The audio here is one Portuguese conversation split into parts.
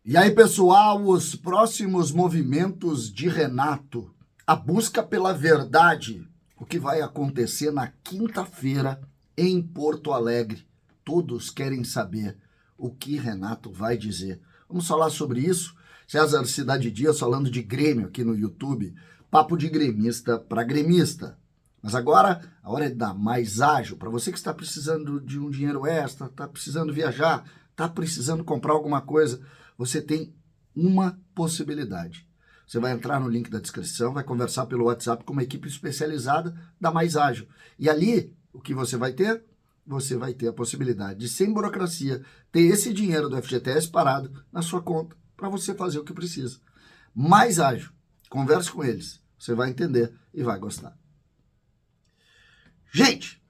E aí, pessoal, os próximos movimentos de Renato, a busca pela verdade, o que vai acontecer na quinta-feira em Porto Alegre. Todos querem saber o que Renato vai dizer. Vamos falar sobre isso. César Cidade Dias falando de Grêmio aqui no YouTube. Papo de gremista para gremista. Mas agora, a hora é dar mais ágil. Para você que está precisando de um dinheiro extra, está precisando viajar, está precisando comprar alguma coisa, você tem uma possibilidade. Você vai entrar no link da descrição, vai conversar pelo WhatsApp com uma equipe especializada da Mais Ágil. E ali, o que você vai ter? Você vai ter a possibilidade de, sem burocracia, ter esse dinheiro do FGTS parado na sua conta para você fazer o que precisa. Mais Ágil. Converse com eles. Você vai entender e vai gostar. Gente,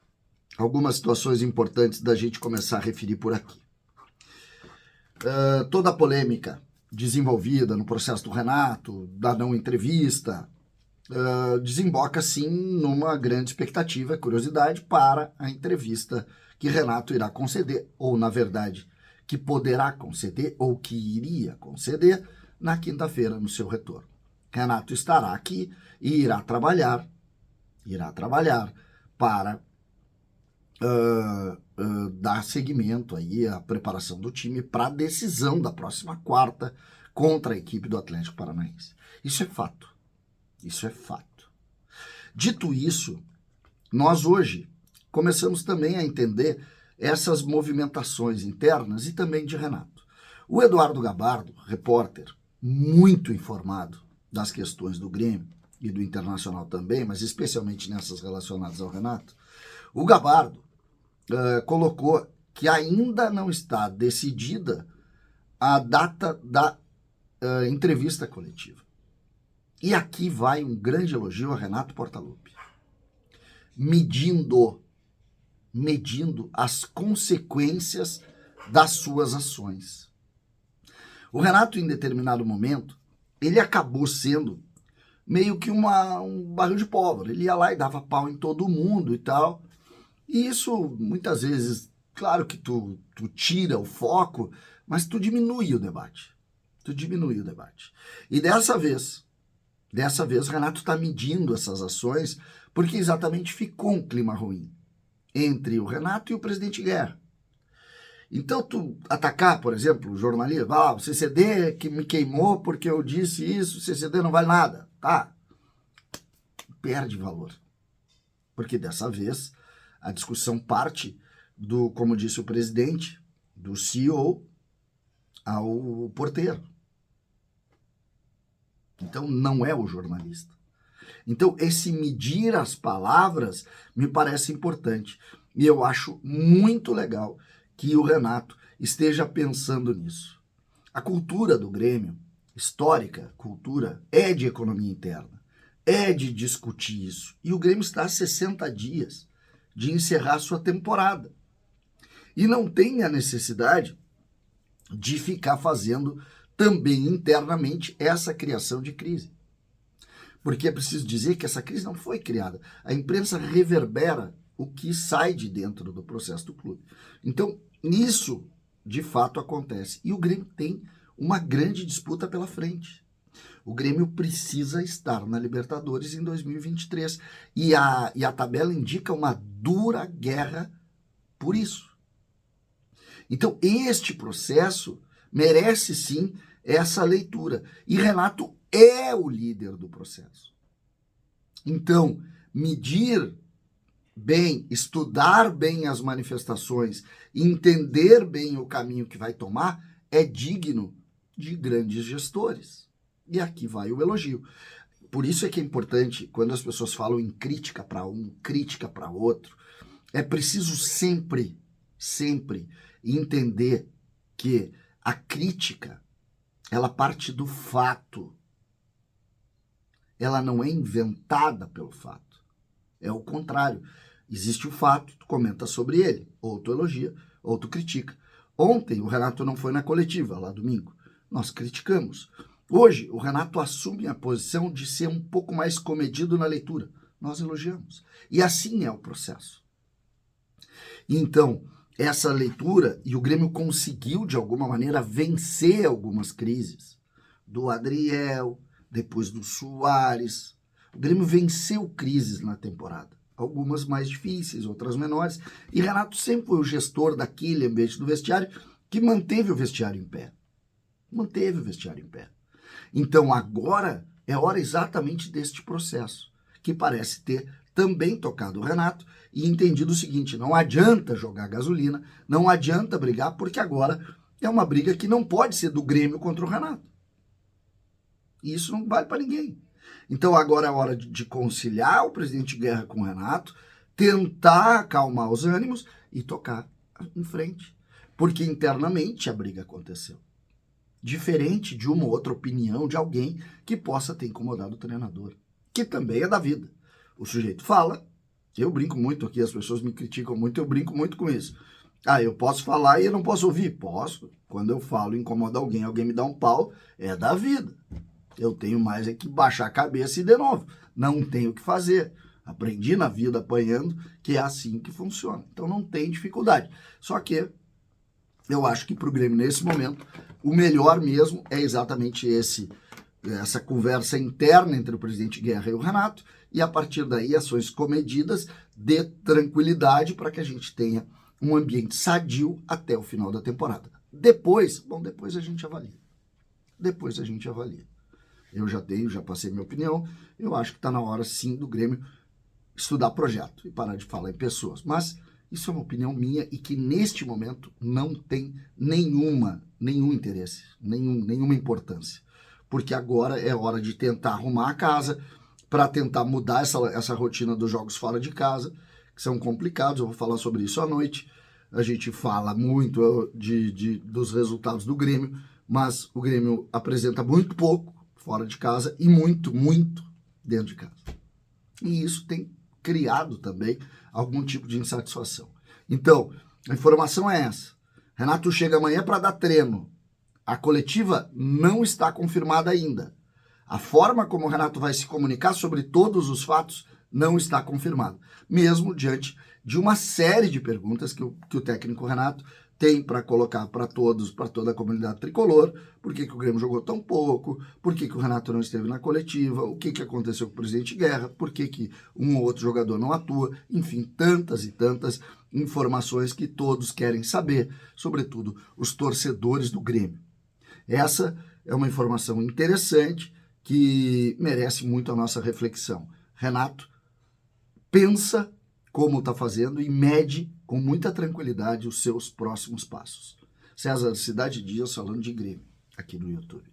algumas situações importantes da gente começar a referir por aqui. Toda a polêmica desenvolvida no processo do Renato, da não entrevista, desemboca sim numa grande expectativa, curiosidade para a entrevista que Renato irá conceder, ou na verdade, que poderá conceder, ou que iria conceder na quinta-feira no seu retorno. Renato estará aqui e irá trabalhar para dar seguimento aí à preparação do time para a decisão da próxima quarta contra a equipe do Atlético Paranaense. Isso é fato. Isso é fato. Dito isso, nós hoje começamos também a entender essas movimentações internas e também de Renato. O Eduardo Gabardo, repórter, muito informado das questões do Grêmio e do Internacional também, mas especialmente nessas relacionadas ao Renato, o Gabardo colocou que ainda não está decidida a data da entrevista coletiva. E aqui vai um grande elogio a Renato Portaluppi. Medindo as consequências das suas ações. O Renato, em determinado momento, ele acabou sendo meio que um barril de pólvora. Ele ia lá e dava pau em todo mundo e tal. E isso, muitas vezes, claro que tu tira o foco, mas tu diminui o debate. E dessa vez, o Renato está medindo essas ações, porque exatamente ficou um clima ruim entre o Renato e o presidente Guerra. Então, tu atacar, por exemplo, o jornalista, o CCD que me queimou porque eu disse isso, o CCD não vale nada, tá? Perde valor. Porque dessa vez a discussão parte do, como disse o presidente, do CEO ao porteiro. Então, não é o jornalista. Então, esse medir as palavras me parece importante. E eu acho muito legal que o Renato esteja pensando nisso. A cultura do Grêmio, histórica cultura, é de economia interna. É de discutir isso. E o Grêmio está a 60 dias de encerrar sua temporada. E não tem a necessidade de ficar fazendo também internamente essa criação de crise. Porque é preciso dizer que essa crise não foi criada. A imprensa reverbera o que sai de dentro do processo do clube. Então, isso de fato acontece. E o Grêmio tem uma grande disputa pela frente. O Grêmio precisa estar na Libertadores em 2023. E a tabela indica uma dura guerra por isso. Então, este processo merece sim essa leitura. E Renato é o líder do processo. Então, medir bem, estudar bem as manifestações, entender bem o caminho que vai tomar, é digno de grandes gestores. E aqui vai o elogio. Por isso é que é importante, quando as pessoas falam em crítica para um, crítica para outro, é preciso sempre entender que a crítica, ela parte do fato. Ela não é inventada pelo fato. É o contrário. Existe o fato, tu comenta sobre ele, ou tu elogia, ou tu critica. Ontem o Renato não foi na coletiva, lá domingo. Nós criticamos. Hoje o Renato assume a posição de ser um pouco mais comedido na leitura. Nós elogiamos. E assim é o processo. Então, essa leitura e o Grêmio conseguiu, de alguma maneira, vencer algumas crises. Do Adriel, depois do Soares. O Grêmio venceu crises na temporada. Algumas mais difíceis, outras menores. E Renato sempre foi o gestor daquele ambiente do vestiário que manteve o vestiário em pé. Manteve o vestiário em pé. Então agora é hora exatamente deste processo, que parece ter também tocado o Renato e entendido o seguinte: não adianta jogar gasolina, não adianta brigar, porque agora é uma briga que não pode ser do Grêmio contra o Renato. E isso não vale para ninguém. Então agora é hora de conciliar o presidente Guerra com o Renato, tentar acalmar os ânimos e tocar em frente. Porque internamente a briga aconteceu. Diferente de uma ou outra opinião de alguém que possa ter incomodado o treinador, que também é da vida. O sujeito fala, eu brinco muito aqui, as pessoas me criticam muito, eu brinco muito com isso. Ah, eu posso falar e eu não posso ouvir? Posso. Quando eu falo e incomoda alguém, alguém me dá um pau, é da vida. Eu tenho mais é que baixar a cabeça e de novo. Não tenho o que fazer. Aprendi na vida apanhando que é assim que funciona. Então não tem dificuldade. Só que eu acho que para o Grêmio, nesse momento, o melhor mesmo é exatamente essa conversa interna entre o presidente Guerra e o Renato, e a partir daí ações comedidas de tranquilidade para que a gente tenha um ambiente sadio até o final da temporada. Depois a gente avalia. Depois a gente avalia. Eu já passei minha opinião, eu acho que está na hora sim do Grêmio estudar projeto e parar de falar em pessoas. Mas isso é uma opinião minha e que neste momento não tem nenhum interesse, nenhuma importância. Porque agora é hora de tentar arrumar a casa para tentar mudar essa rotina dos jogos fora de casa, que são complicados, eu vou falar sobre isso à noite. A gente fala muito dos resultados do Grêmio, mas o Grêmio apresenta muito pouco fora de casa e muito dentro de casa. E isso tem criado também algum tipo de insatisfação. Então, a informação é essa. Renato chega amanhã para dar treino. A coletiva não está confirmada ainda. A forma como o Renato vai se comunicar sobre todos os fatos não está confirmada. Mesmo diante de uma série de perguntas que o técnico Renato tem para colocar para todos, para toda a comunidade tricolor: por que o Grêmio jogou tão pouco, por que o Renato não esteve na coletiva, o que aconteceu com o presidente Guerra, por que um ou outro jogador não atua, enfim, tantas e tantas informações que todos querem saber, sobretudo os torcedores do Grêmio. Essa é uma informação interessante que merece muito a nossa reflexão. Renato pensa como está fazendo e mede com muita tranquilidade os seus próximos passos. César Cidade Dias falando de Grêmio aqui no YouTube.